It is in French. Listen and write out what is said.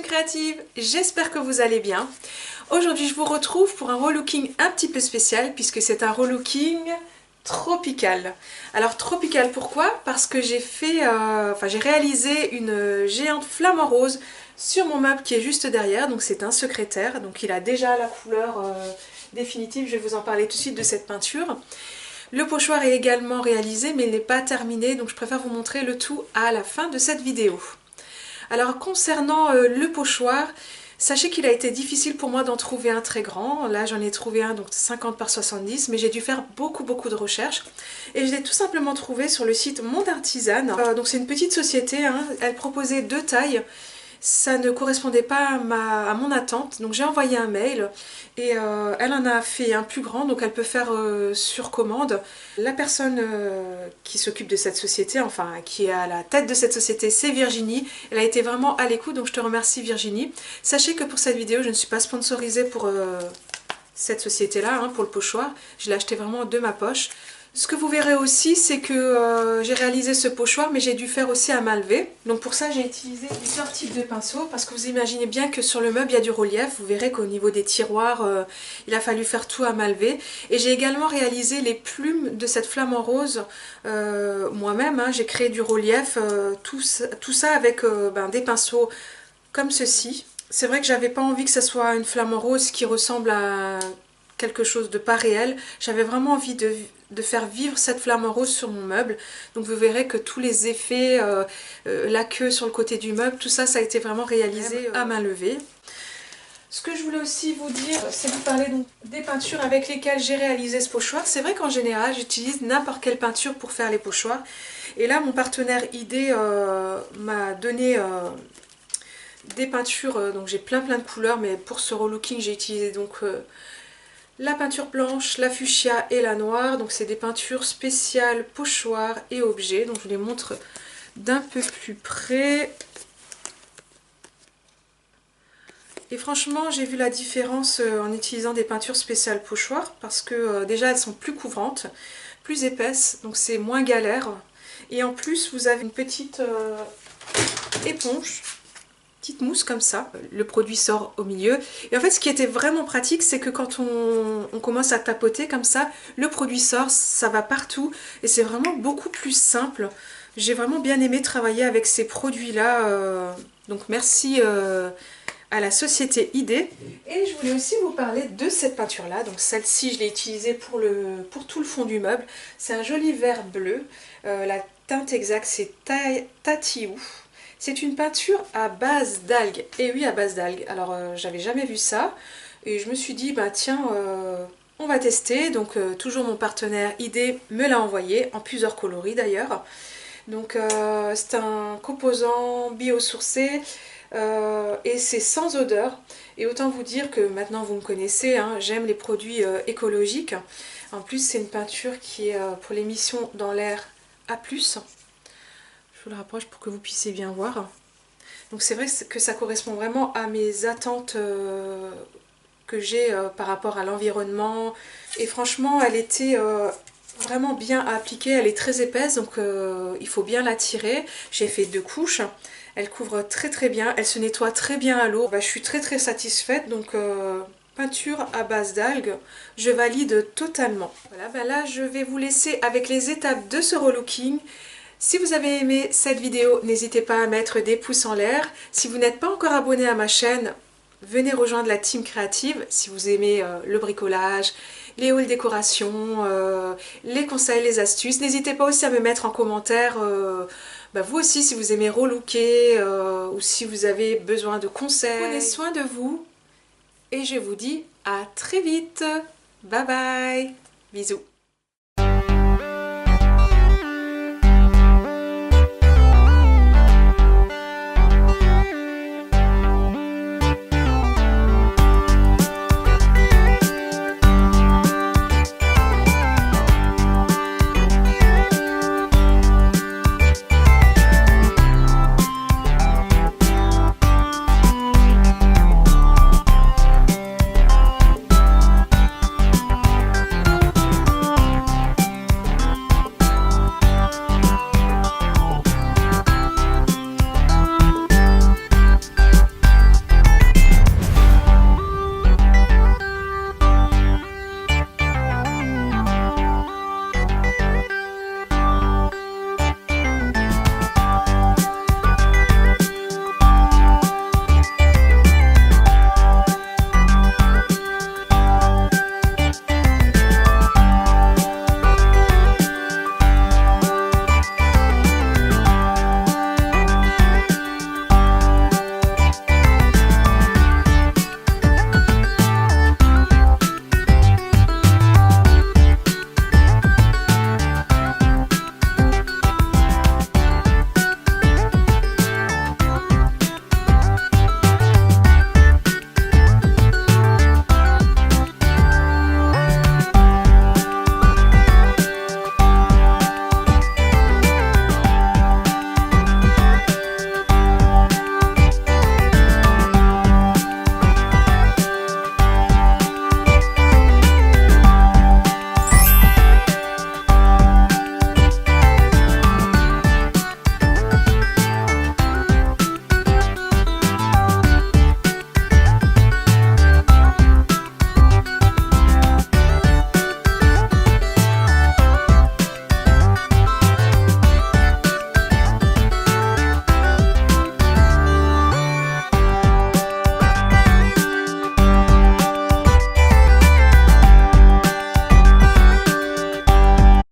team créative, j'espère que vous allez bien. Aujourd'hui je vous retrouve pour un relooking un petit peu spécial puisque c'est un relooking tropical. Alors tropical pourquoi? Parce que j'ai réalisé une géante flamme en rose sur mon meuble qui est juste derrière, donc c'est un secrétaire, donc il a déjà la couleur définitive, je vais vous en parler tout de suite de cette peinture. Le pochoir est également réalisé mais il n'est pas terminé, donc je préfère vous montrer le tout à la fin de cette vidéo. Alors concernant le pochoir, sachez qu'il a été difficile pour moi d'en trouver un très grand. Là j'en ai trouvé un donc 50 par 70, mais j'ai dû faire beaucoup de recherches. Et je l'ai tout simplement trouvé sur le site Monde Artisane. Donc c'est une petite société, hein. Elle proposait deux tailles. Ça ne correspondait pas à mon attente, donc j'ai envoyé un mail et elle en a fait un plus grand, donc elle peut faire sur commande. La personne qui s'occupe de cette société, enfin qui est à la tête de cette société, c'est Virginie. Elle a été vraiment à l'écoute, donc je te remercie Virginie. Sachez que pour cette vidéo, je ne suis pas sponsorisée pour cette société-là, hein, pour le pochoir. Je l'ai acheté vraiment de ma poche. Ce que vous verrez aussi, c'est que j'ai réalisé ce pochoir, mais j'ai dû faire aussi à main levée. Donc pour ça, j'ai utilisé plusieurs types de pinceaux, parce que vous imaginez bien que sur le meuble, il y a du relief. Vous verrez qu'au niveau des tiroirs, il a fallu faire tout à main levée. Et j'ai également réalisé les plumes de cette flamme en rose moi-même. Hein, j'ai créé du relief, tout ça avec des pinceaux comme ceci. C'est vrai que j'avais pas envie que ça soit une flamme en rose qui ressemble à quelque chose de pas réel. J'avais vraiment envie de faire vivre cette flamme en rose sur mon meuble. Donc vous verrez que tous les effets, la queue sur le côté du meuble, tout ça, ça a été vraiment réalisé à main levée. Ce que je voulais aussi vous dire, c'est vous parler donc des peintures avec lesquelles j'ai réalisé ce pochoir. C'est vrai qu'en général, j'utilise n'importe quelle peinture pour faire les pochoirs. Et là, mon partenaire ID m'a donné des peintures, donc j'ai plein de couleurs, mais pour ce relooking, j'ai utilisé donc la peinture blanche, la fuchsia et la noire. Donc c'est des peintures spéciales pochoirs et objets. Donc je vous les montre d'un peu plus près. Et franchement, j'ai vu la différence en utilisant des peintures spéciales pochoirs parce que déjà elles sont plus couvrantes, plus épaisses, donc c'est moins galère. Et en plus, vous avez une petite éponge, petite mousse comme ça, le produit sort au milieu. Et en fait ce qui était vraiment pratique, c'est que quand on commence à tapoter comme ça, le produit sort, ça va partout et c'est vraiment beaucoup plus simple. J'ai vraiment bien aimé travailler avec ces produits là, donc merci à la société ID. Et je voulais aussi vous parler de cette peinture là, donc celle-ci je l'ai utilisée pour tout le fond du meuble. C'est un joli vert bleu, la teinte exacte c'est Tatiou. C'est une peinture à base d'algues. Et oui, à base d'algues. Alors, j'avais jamais vu ça. Et je me suis dit, bah tiens, on va tester. Donc, toujours mon partenaire ID me l'a envoyé, en plusieurs coloris d'ailleurs. Donc, c'est un composant biosourcé et c'est sans odeur. Et autant vous dire que maintenant vous me connaissez, hein, j'aime les produits écologiques. En plus, c'est une peinture qui est pour l'émission dans l'air A+. Je vous le rapproche pour que vous puissiez bien voir. Donc c'est vrai que ça correspond vraiment à mes attentes que j'ai par rapport à l'environnement. Et franchement, elle était vraiment bien appliquée. Elle est très épaisse, donc il faut bien la tirer. J'ai fait 2 couches. Elle couvre très bien. Elle se nettoie très bien à l'eau. Bah, je suis très satisfaite. Donc peinture à base d'algues, je valide totalement. Voilà, bah là je vais vous laisser avec les étapes de ce relooking. Si vous avez aimé cette vidéo, n'hésitez pas à mettre des pouces en l'air. Si vous n'êtes pas encore abonné à ma chaîne, venez rejoindre la team créative. Si vous aimez le bricolage, les hauls décorations, les conseils, les astuces, n'hésitez pas aussi à me mettre en commentaire vous aussi si vous aimez relooker ou si vous avez besoin de conseils. Prenez soin de vous et je vous dis à très vite. Bye bye. Bisous.